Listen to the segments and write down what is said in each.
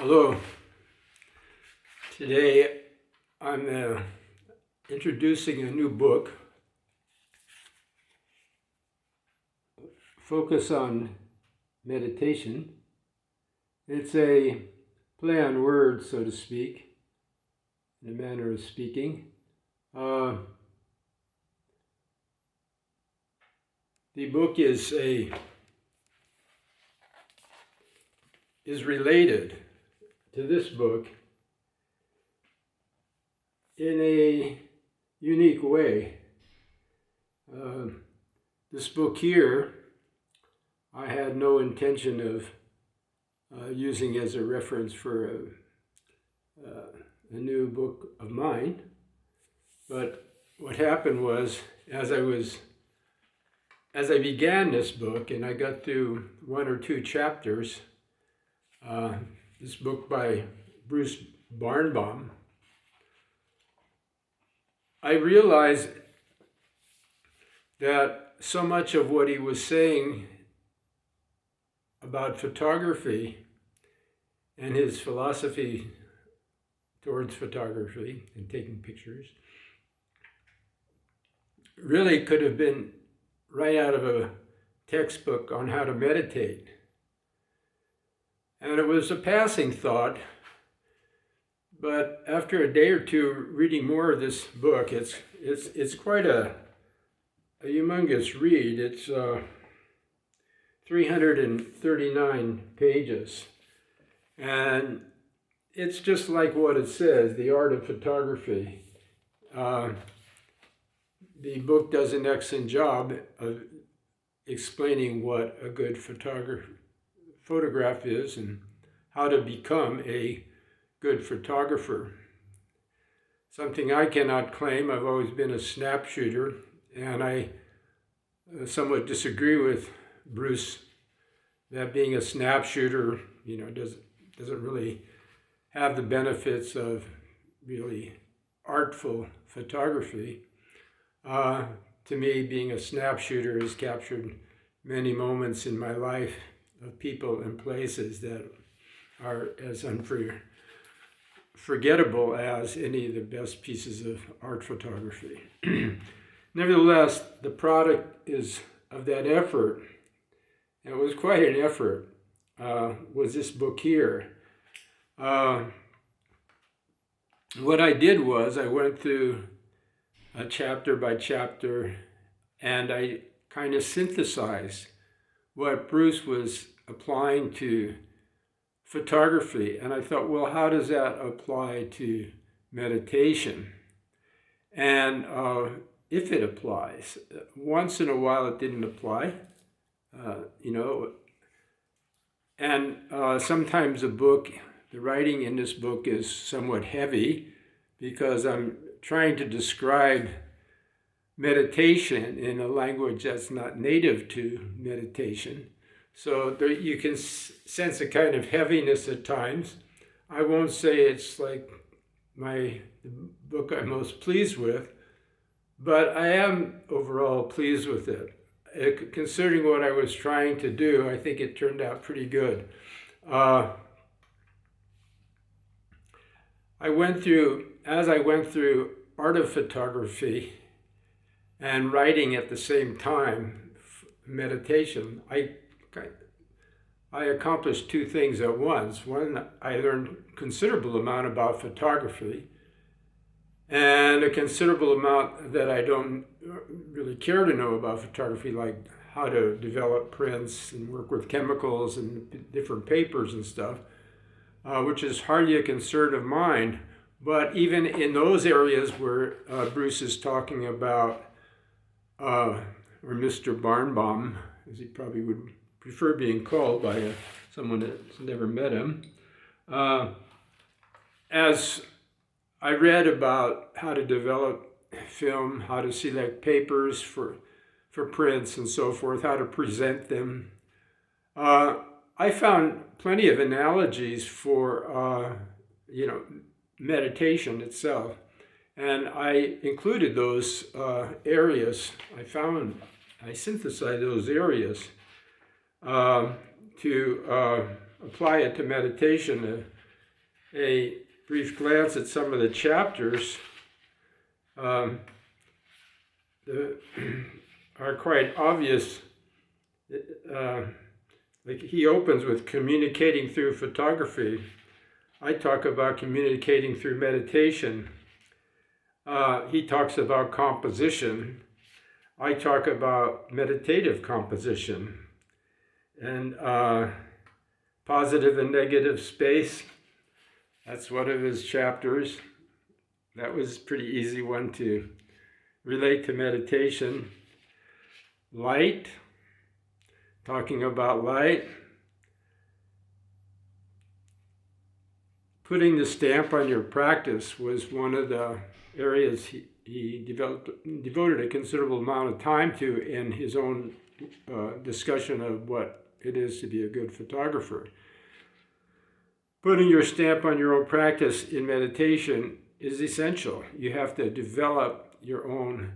Hello. Today I'm introducing a new book, Focus on Meditation. It's a play on words, so to speak, in a manner of speaking. The book is related to this book in a unique way. This book here, I had no intention of using as a reference for a new book of mine, but what happened was, as I began this book and I got through one or two chapters, this book by Bruce Bernbaum, I realized that so much of what he was saying about photography and his philosophy towards photography and taking pictures really could have been right out of a textbook on how to meditate. And it was a passing thought, but after a day or two reading more of this book, it's quite a humongous read. It's 339 pages, and it's just like what it says, The Art of Photography. The book does an excellent job of explaining what a good photograph is and how to become a good photographer. Something I cannot claim. I've always been a snap shooter, and I somewhat disagree with Bruce that being a snap shooter, doesn't really have the benefits of really artful photography. To me, being a snap shooter has captured many moments in my life of people and places that are as unforgettable as any of the best pieces of art photography. Nevertheless, the product is of that effort, and it was quite an effort, was this book here. What I did was I went through chapter by chapter, and I kind of synthesized what Bruce was applying to photography. And I thought, well, how does that apply to meditation? And if it applies, once in a while it didn't apply, and sometimes the writing in this book is somewhat heavy because I'm trying to describe meditation in a language that's not native to meditation. So there, you can sense a kind of heaviness at times. I won't say it's like the book I'm most pleased with, but I am overall pleased with it. Considering what I was trying to do, I think it turned out pretty good. As I went through art of photography and writing at the same time, meditation, I accomplished two things at once. One, I learned a considerable amount about photography, and a considerable amount that I don't really care to know about photography, like how to develop prints and work with chemicals and different papers and stuff, which is hardly a concern of mine. But even in those areas where Bruce is talking about, or Mr. Birnbaum, as he probably would prefer being called by someone that's never met him, as I read about how to develop film, how to select papers for prints and so forth, how to present them, I found plenty of analogies for, meditation itself. And I included those areas. I synthesized those areas to apply it to meditation a brief glance at some of the chapters, are quite obvious. Like he opens with communicating through photography. I talk about communicating through meditation. He talks about composition. I talk about meditative composition. And positive and negative space, that's one of his chapters. That was a pretty easy one to relate to meditation. Light, talking about light. Putting the stamp on your practice was one of the areas he devoted a considerable amount of time to in his own discussion of what it is to be a good photographer. Putting your stamp on your own practice in meditation is essential. You have to develop your own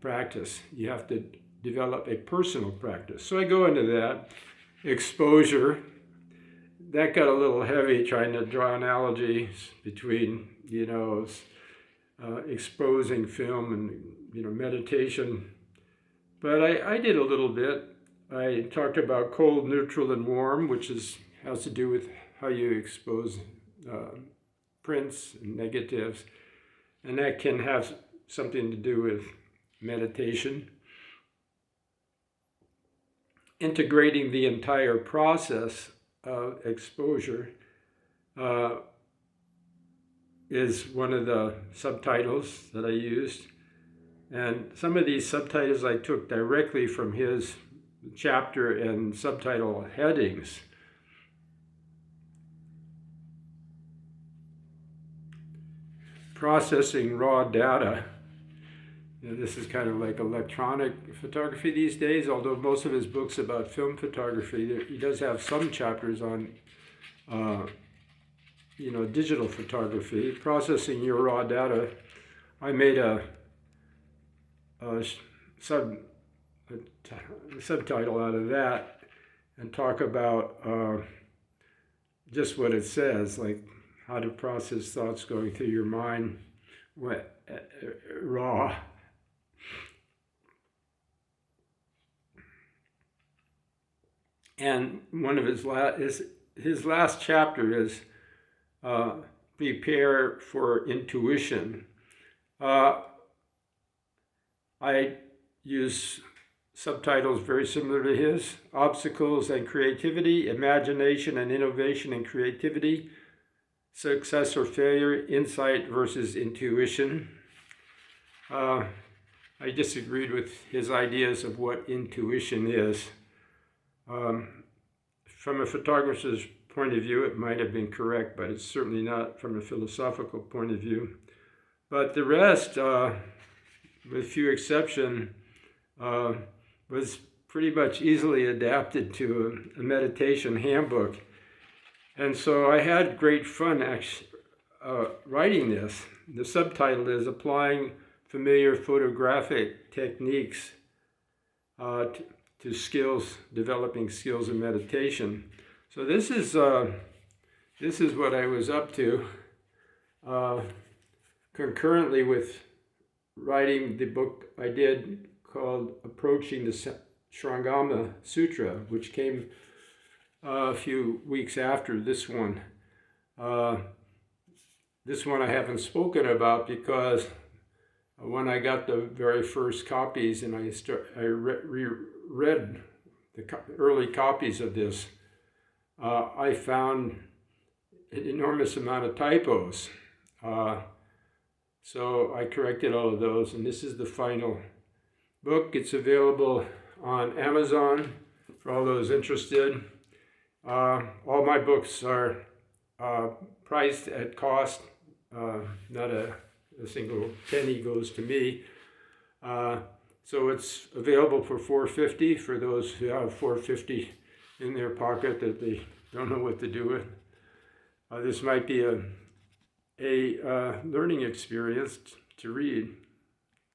practice. You have to develop a personal practice. So I go into that. Exposure. That got a little heavy, trying to draw analogies between, exposing film and, meditation. But I did a little bit. I talked about cold, neutral, and warm, which has to do with how you expose prints and negatives. And that can have something to do with meditation. Integrating the entire process of exposure is one of the subtitles that I used. And some of these subtitles I took directly from his chapter and subtitle headings. Processing raw data. This is kind of like electronic photography these days, although most of his books about film photography, he does have some chapters on, digital photography. Processing your raw data. I made a subtitle out of that and talk about just what it says, like how to process thoughts going through your mind raw. And one of his last chapter is prepare for intuition. I use subtitles very similar to his: obstacles and creativity, imagination and innovation and creativity, success or failure, insight versus intuition. I disagreed with his ideas of what intuition is. From a photographer's point of view, it might have been correct, but it's certainly not from a philosophical point of view. But the rest, with few exceptions, was pretty much easily adapted to a meditation handbook. And so I had great fun writing this. The subtitle is Applying Familiar Photographic Techniques to Skills, Developing Skills in Meditation. So this is what I was up to concurrently with writing the book I did called Approaching the Shrangama Sutra, which came a few weeks after this one. This one I haven't spoken about because when I got the very first copies and I reread the early copies of this, I found an enormous amount of typos. So I corrected all of those, and this is the final book. It's available on Amazon for all those interested. All my books are priced at cost. Not a single penny goes to me. So it's available for $4.50 for those who have $4.50 in their pocket that they don't know what to do with. This might be a learning experience to read.